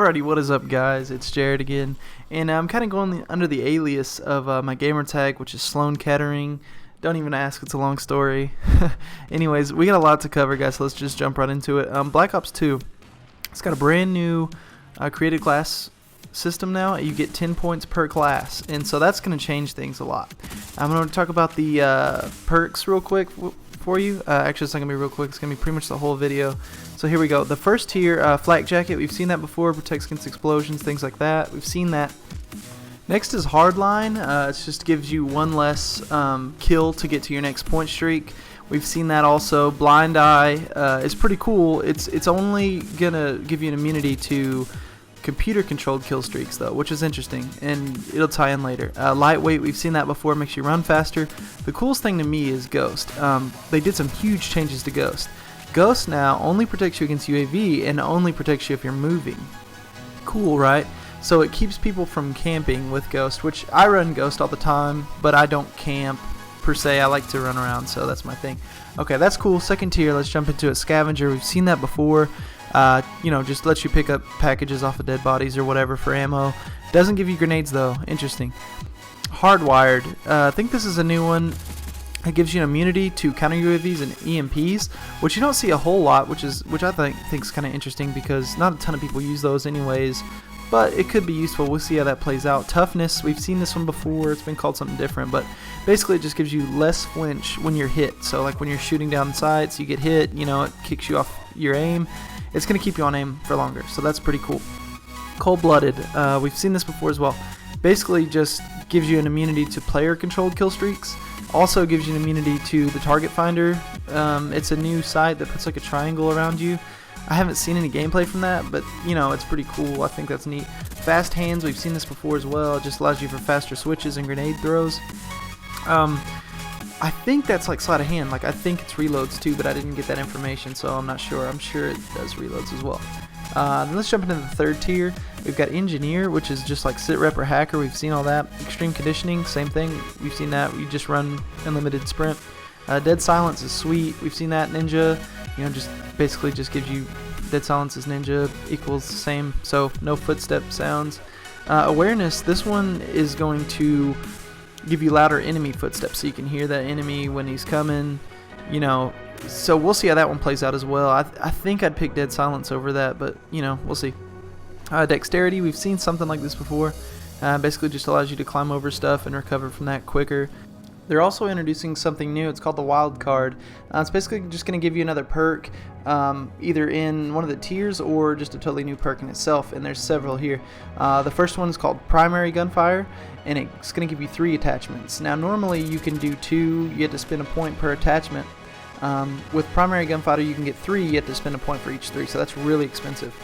Alrighty, what is up, guys? It's Jared again, and I'm kind of going under the alias of my gamer tag, which is Sloan Kettering. Don't even ask; it's a long story. Anyways, we got a lot to cover, guys. So let's just jump right into it. Black Ops 2. It's got a brand new created class system now. You get 10 points per class, and so that's going to change things a lot. I'm going to talk about the perks real quick for you. Actually, it's not going to be real quick. It's going to be pretty much the whole video. So here we go. The first tier, Flak Jacket. We've seen that before. Protects against explosions, things like that. We've seen that. Next is Hardline. It just gives you one less kill to get to your next point streak. We've seen that also. Blind Eye is pretty cool. It's only going to give you an immunity to computer-controlled kill streaks, though, which is interesting, and it'll tie in later. Lightweight, we've seen that before, makes you run faster. The coolest thing to me is Ghost. They did some huge changes to Ghost. Ghost now only protects you against UAV and only protects you if you're moving. Cool, right? So it keeps people from camping with Ghost, which I run Ghost all the time, but I don't camp per se. I like to run around, so that's my thing. Okay, that's cool. Second tier, let's jump into it. Scavenger, we've seen that before. Just lets you pick up packages off of dead bodies or whatever for ammo. Doesn't give you grenades, though. Interesting. Hardwired, I think this is a new one. It gives you an immunity to counter UAVs and EMPs, which you don't see a whole lot, which I think is kind of interesting because not a ton of people use those anyways, but it could be useful. We'll see how that plays out. Toughness, we've seen this one before. It's been called something different, but basically it just gives you less flinch when you're hit. So like when you're shooting down sights, you get hit, it kicks you off your aim. It's going to keep you on aim for longer, so that's pretty cool. Cold-Blooded, we've seen this before as well. Basically just gives you an immunity to player-controlled kill streaks. Also gives you an immunity to the target finder. It's a new sight that puts like a triangle around you. I haven't seen any gameplay from that, but it's pretty cool. I think that's neat. Fast hands, we've seen this before as well. It just allows you for faster switches and grenade throws. I think that's like sleight of hand. Like I think it's reloads too, but I didn't get that information, so I'm not sure. I'm sure it does reloads as well. Then let's jump into the third tier. We've got Engineer, which is just like sit rep or hacker. We've seen all that. Extreme Conditioning, same thing. We've seen that. You just run unlimited sprint. Dead Silence is sweet. We've seen that. Ninja, just basically just gives you Dead Silence is Ninja equals the same. So no footstep sounds. Awareness. This one is going to give you louder enemy footsteps, so you can hear that enemy when he's coming. So we'll see how that one plays out as well. I think I'd pick Dead Silence over that, but we'll see. Dexterity, we've seen something like this before. Basically just allows you to climb over stuff and recover from that quicker. They're also introducing something new. It's called the Wild Card. It's basically just going to give you another perk, either in one of the tiers or just a totally new perk in itself, and there's several here. The first one is called Primary Gunfire, and it's going to give you 3 attachments. Now normally you can do 2, you have to spend a point per attachment. With Primary Gunfighter you can get 3, you have to spend a point for each 3, so that's really expensive.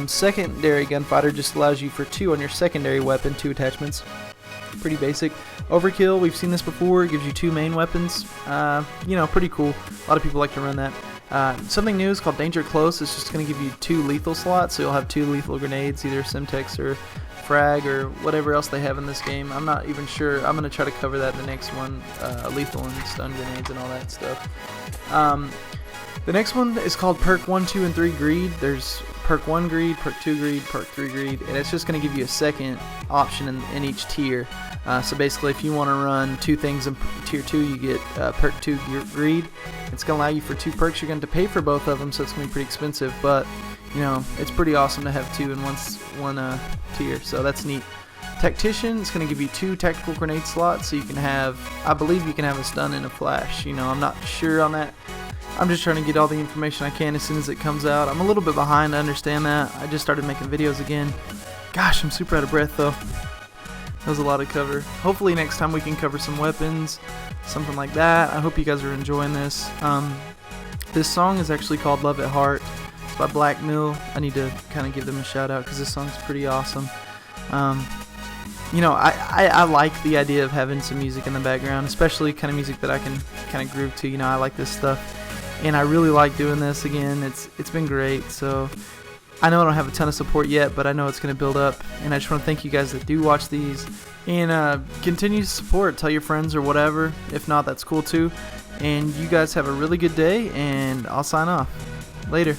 Secondary Gunfighter just allows you for 2 on your secondary weapon, 2 attachments. Pretty basic. Overkill, we've seen this before. It gives you 2 main weapons. Pretty cool. A lot of people like to run that. Something new is called Danger Close. It's just going to give you 2 lethal slots, so you'll have 2 lethal grenades, either Semtex or Frag or whatever else they have in this game. I'm not even sure. I'm going to try to cover that in the next one. Lethal and stun grenades and all that stuff. The next one is called Perk 1, 2, and 3 Greed. There's Perk 1 Greed, Perk 2 Greed, Perk 3 Greed, and it's just going to give you a second option in each tier. So basically if you want to run 2 things in tier 2, you get Perk 2 Greed. It's going to allow you for 2 perks. You're going to pay for both of them, so it's going to be pretty expensive, but it's pretty awesome to have 2 in one tier, so that's neat. Tactician, it's going to give you 2 tactical grenade slots, so you can have, I believe you can have a stun and a flash. I'm not sure on that. I'm just trying to get all the information I can as soon as it comes out. I'm a little bit behind to understand that. I just started making videos again. Gosh, I'm super out of breath though. That was a lot to cover. Hopefully next time we can cover some weapons, something like that. I hope you guys are enjoying this. This song is actually called Love at Heart. It's by Black Mill. I need to kind of give them a shout out because this song's pretty awesome. I like the idea of having some music in the background, especially kind of music that I can kind of groove to. I like this stuff, and I really like doing this again. It's been great. So I know I don't have a ton of support yet, but I know it's going to build up, and I just want to thank you guys that do watch these, and continue to support. Tell your friends or whatever. If not, that's cool too. And you guys have a really good day, and I'll sign off. Later.